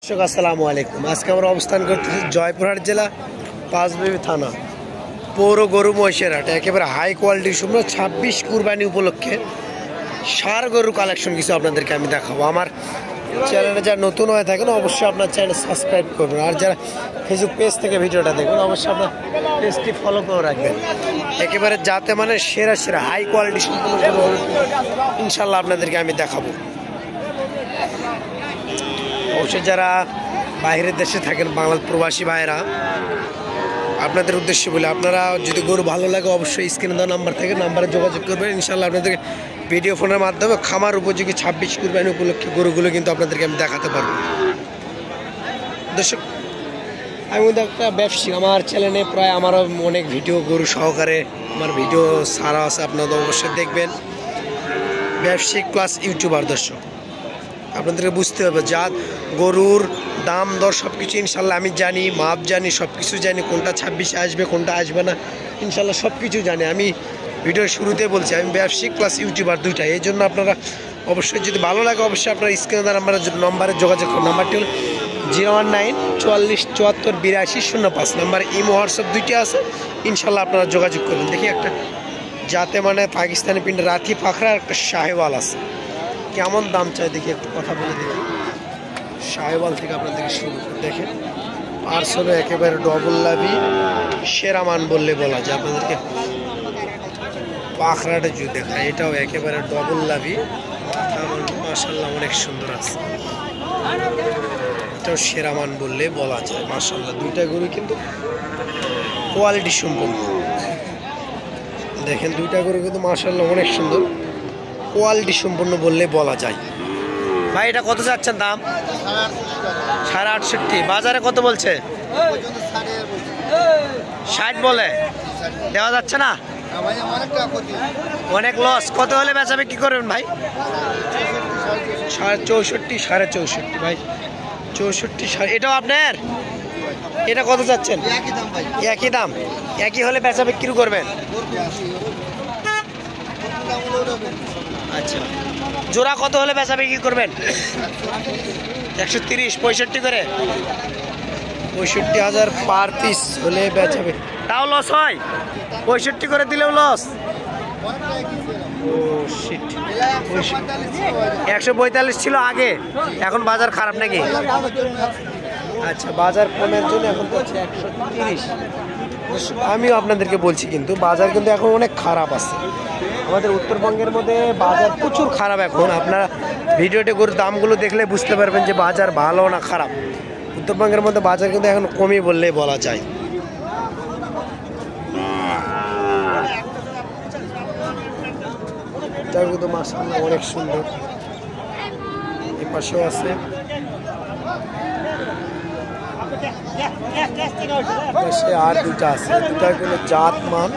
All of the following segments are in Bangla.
আসসালামু আলাইকুম। আজকে আমরা অবস্থান করতেছি জয়পুরহাট জেলা পাঁচবিবি থানা পৌর গরু মহিষের হাটে। একেবারে হাই কোয়ালিটির সম্পূর্ণ 26 কুরবানি উপলক্ষে ষাঁড় গরু কালেকশন কিছু আপনাদেরকে আমি দেখাবো। আমার চ্যানেলে যারা নতুন হয়ে থাকেন অবশ্যই আপনার চ্যানেল সাবস্ক্রাইব করবেন, আর যারা ফেসবুক পেজ থেকে ভিডিওটা দেখবেন অবশ্যই আপনার পেজটি ফলো করে রাখবেন। একেবারে যাতে মানে সেরা সেরা হাই কোয়ালিটি সম্পূর্ণ ইনশাল্লাহ আপনাদেরকে আমি দেখাবো। অবশ্যই যারা বাইরের দেশে থাকেন বাংলার প্রবাসী ভাইয়েরা, আপনাদের উদ্দেশ্যে বলে আপনারা যদি গরু ভালো লাগে অবশ্যই স্ক্রিনে দেওয়া নাম্বার থেকে নাম্বারে যোগাযোগ করবেন। ইনশাল্লাহ আপনাদেরকে ভিডিও ফোনের মাধ্যমে খামার উপযোগী 26 কুরবানি উপলক্ষে গরুগুলো কিন্তু আপনাদেরকে আমি দেখাতে পারবো। দর্শক, আমি একটা ব্যবসায়ী, আমার চ্যানেলে প্রায় আমারও অনেক ভিডিও গরু সহকারে আমার ভিডিও ছাড়া আছে, আপনারা অবশ্যই দেখবেন। ব্যবসায়িক প্লাস ইউটিউবার দর্শক, আপনাদেরকে বুঝতে হবে যা গরুর দাম দর সব কিছু ইনশাল্লাহ আমি জানি, মাপ জানি, সব কিছু জানি, কোনটা 26 আসবে কোনটা আসবে না ইনশাল্লাহ সব কিছু জানি। আমি ভিডিওর শুরুতে বলছি আমি ব্যবসায়িক প্লাস ইউটিউবার দুইটাই। এই জন্য আপনারা অবশ্যই যদি ভালো লাগে অবশ্যই আপনারা স্ক্রিনে দেওয়া নাম্বারে যোগাযোগ করুন। নাম্বারটি হল 019 44 74 82 05 নাম্বারে ইমো হোয়াটসঅ্যাপ দুইটি আছে, ইনশাল্লাহ আপনারা যোগাযোগ করবেন। দেখি একটা যাতে মানে পাকিস্তানি পিন্ডে রাতি পাখরা একটা শাহিওয়াল আছে, কেমন দাম চাই দেখি একটু কথা বলে দেখি। শাহিওয়াল থেকে আপনাদেরকে শুরু করে দেখেন, পার্সল একেবারে ডবল লাভি সেরা মান বললে বলা যায়। আপনাদেরকে পাখরাটা যদি দেখায় এটাও একেবারে ডবল লাভি, মাশাল্লাহ অনেক সুন্দর আছে, এটাও সেরা মান বললে বলা যায়। মাশাল্লাহ দুইটা গরু কিন্তু কোয়ালিটি সম্পন্ন, দেখেন দুইটা গরু কিন্তু মাশাল্লাহ অনেক সুন্দর কোয়ালিটি সম্পন্ন বললে বলা যায়। ভাই এটা কত যাচ্ছেন দাম? 68.5। বাজারে কত বলছে? 60 বলে, দেওয়া যাচ্ছে না, অনেক লস। কত হলে বেচাবে কি করবেন ভাই? 64, 64.5 ভাই, 64। এটাও আপনার? এটা কত যাচ্ছেন? একই দাম, একই হলে বেচাবে কি করবেন? আচ্ছা, জোড়া কত হলে বেচাবে কি করবেন? 130, 65 করে, 65,000 পার পিস হলে বেচাবে, তাও লস হয়? 65 করে দিলেও লস। 145 ছিল আগে, এখন বাজার খারাপ নাকি? আচ্ছা, বাজার কমের জন্য এখন বলছে 130। আমিও আপনাদেরকে বলছি কিন্তু বাজার কিন্তু এখন অনেক খারাপ আছে। আমাদের উত্তরবঙ্গের মধ্যে বাজার প্রচুর খারাপ এখন। আপনারা ভিডিওতে গরুর দামগুলো দেখলে বুঝতে পারবেন যে বাজার ভালো না খারাপ। উত্তরবঙ্গের মধ্যে বাজার কিন্তু এখন কমই বললেই বলা যায়। এটাও কিন্তু মাশাআল্লাহ অনেক সুন্দর, এই পাশেও আছে, আর দুটা আছে, দুটা কিন্তু জাত মান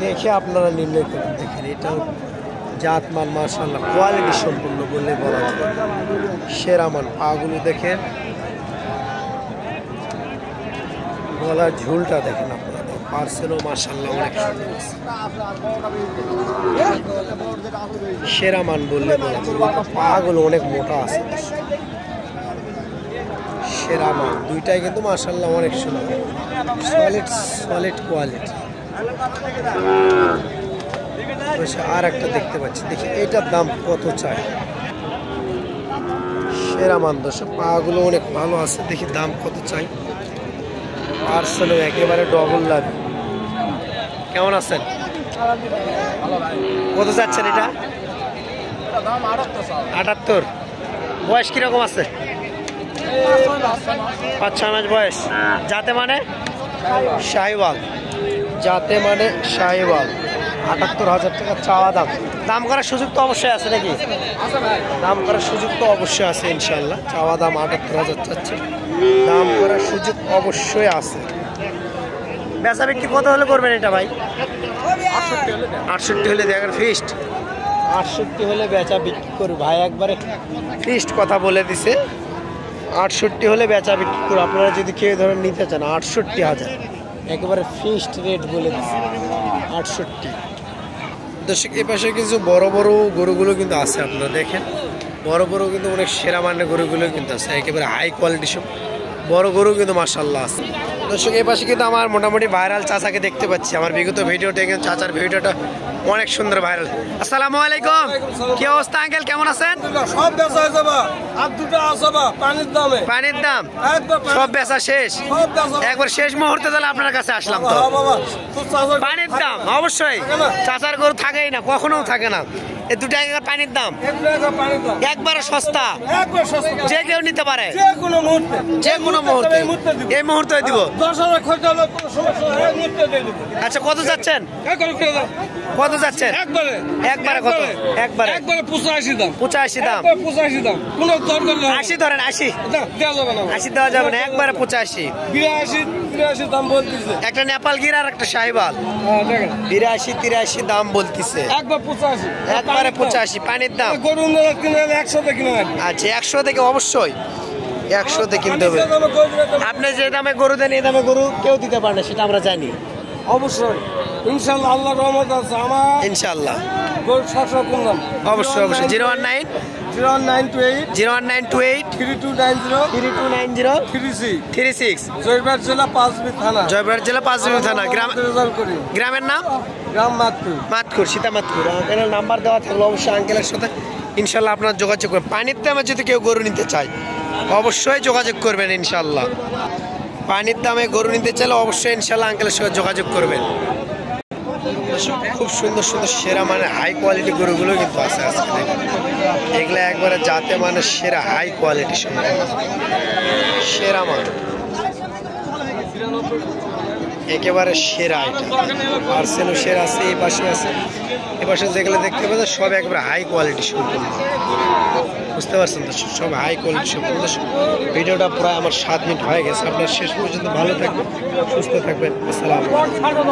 দেখে আপনারা নির্ণয় করুন। দেখেন এটাও জাত মান মাশাআল্লাহ কোয়ালিটি সম্পূর্ণ বললে বলা যায়, সেরা মান। পাগুলো দেখেন, গলার ঝুলটা দেখেন আপনারা, পার্সেলও মাশাআল্লাহ অনেক সুন্দর, সেরা মান বললে বলা যায়। পাগুলো অনেক মোটা আছে, সেরা মান দুইটাই কিন্তু মাশাআল্লাহ অনেক সুন্দর, সলিড কোয়ালিটি। আর একটা দেখতে পাচ্ছি, দেখি এটার দাম কত চাই? সেরা মান দর্শক, পাগুলো অনেক ভালো আছে, দেখি দাম কত চাই। পার্সেলও একেবারে ডবল লাভ। কেমন আছেন? কত চাচ্ছেন এটা? 78। বয়স কিরকম আছে? 5-6 মাস বয়স। যাতে মানে শাহিওয়াল, যাতে মানে শাহিওয়াল। 78,000 টাকা চাওয়া দাম। দাম করার সুযোগ তো অবশ্যই আছে নাকি? দাম করার সুযোগ তো অবশ্যই আছে ইনশাল্লাহ। চাওয়া দাম 78,000 চাচ্ছে, দাম করার সুযোগ অবশ্যই আছে। বেচা বিক্রি কত হলে করবেন এটা ভাই? 68 হলে দেখেন ফিক্সড। 68 হলে বেচা বিক্রি করবে ভাই, একবারে ফিক্সড কথা বলে দিছে। 68 হলে বেচা বিক্রি করে, আপনারা যদি কেউ ধরেন নিতে চান 68,000 একেবারে ফিক্সড রেট বলে দিচ্ছে 68। দর্শক, এ পাশে কিছু বড় বড় গরুগুলো কিন্তু আছে, আপনারা দেখেন বড় গরু কিন্তু অনেক সেরা মানের গরুগুলো কিন্তু আছে, একেবারে হাই কোয়ালিটি সব বড় গরু কিন্তু মাশাআল্লাহ আছে। দর্শক এই পাশে কিন্তু আমার মোটামুটি ভাইরাল চাচাকে দেখতে পাচ্ছি, আমার বিগত ভিডিওটা কিন্তু চাচার ভিডিওটা অনেক সুন্দর ভাইরাল। আসসালামু আলাইকুম, কি অবস্থা আঙ্কেল, কেমন আছেন? সব বেচা হয়ে যাবে, আর দুটো আসবা পানির দামে, পানির দাম সব বেচা শেষ, একবার শেষ মুহূর্তে তাহলে আপনার কাছে আসলাম। তো পানির দাম অবশ্যই, চাচার গরু থাকেই না, কখনো থাকে না, এই 2 টাকা পানির দাম একবারে সস্তা, যে কেউ নিতে পারে যে কোনো মুহূর্তে, এই মুহূর্তে দিব। আচ্ছা কত যাচ্ছেন, কত যাচ্ছেন? একবারে কত? একবারে 85 দাম, 85 দাম, 80 ধরেন, 80 দেওয়া যাবে না, একবারে 85, 83 দাম বলতেছে। একটা নেপাল গির আর একটা শাহিওয়াল 82-83 দাম বলতেছে, একবারে 85 পানির দাম। গরু কিনে 100 তে কিনে, আচ্ছা 100 থেকে অবশ্যই 100 তে কিনতে হবে। আপনি যে দামে গরু দেন এই দামে গরু কেউ দিতে পারে না, সেটা আমরা জানি। অবশ্যই ইনশাআল্লাহ, আল্লাহর রহমত আছে আমার ইনশাআল্লাহ। গরু 700 কোন দাম? অবশ্যই অবশ্যই। 019 01928 01928 3290 36 জয়পুরহাট জেলা পাঁচবিবি থানা, জয়পুরহাট জেলা পাঁচবিবি থানা। গ্রামের নাম গ্রাম মাতপুর, মাতকুর, সীতামাতকুর। আঙ্কেলের নাম্বার দেওয়া থাকলে অবশ্যই আঙ্কেলের সাথে ইনশাল্লাহ আপনার যোগাযোগ করবেন। পানির দামে যদি কেউ গরু নিতে চায় অবশ্যই যোগাযোগ করবেন ইনশাল্লাহ। পানির দামে গরু নিতে চাইলে অবশ্যই ইনশাল্লাহ আঙ্কেলের সাথে যোগাযোগ করবেন। খুব সুন্দর সুন্দর সেরা মানে হাই কোয়ালিটি গরুগুলো কিন্তু আছে আজকে দেখুন, এগুলো একবারে যাতে মানে সেরা হাই কোয়ালিটি সেরা মান, একেবারে সেরা। এটা পার্সেলও সেরা আছে, এই পাশে আছে, এ পাশে যেগুলো দেখতে পাচ্ছেন সব একবারে হাই কোয়ালিটি সম্পূর্ণ, বুঝতে পারছেন তো, সব হাই কোয়ালিটি সম্পূর্ণ। ভিডিওটা প্রায় আমার 7 মিনিট হয়ে গেছে, আপনার শেষ পর্যন্ত ভালো থাকবেন, সুস্থ থাকবেন। আসসালামু আলাইকুম।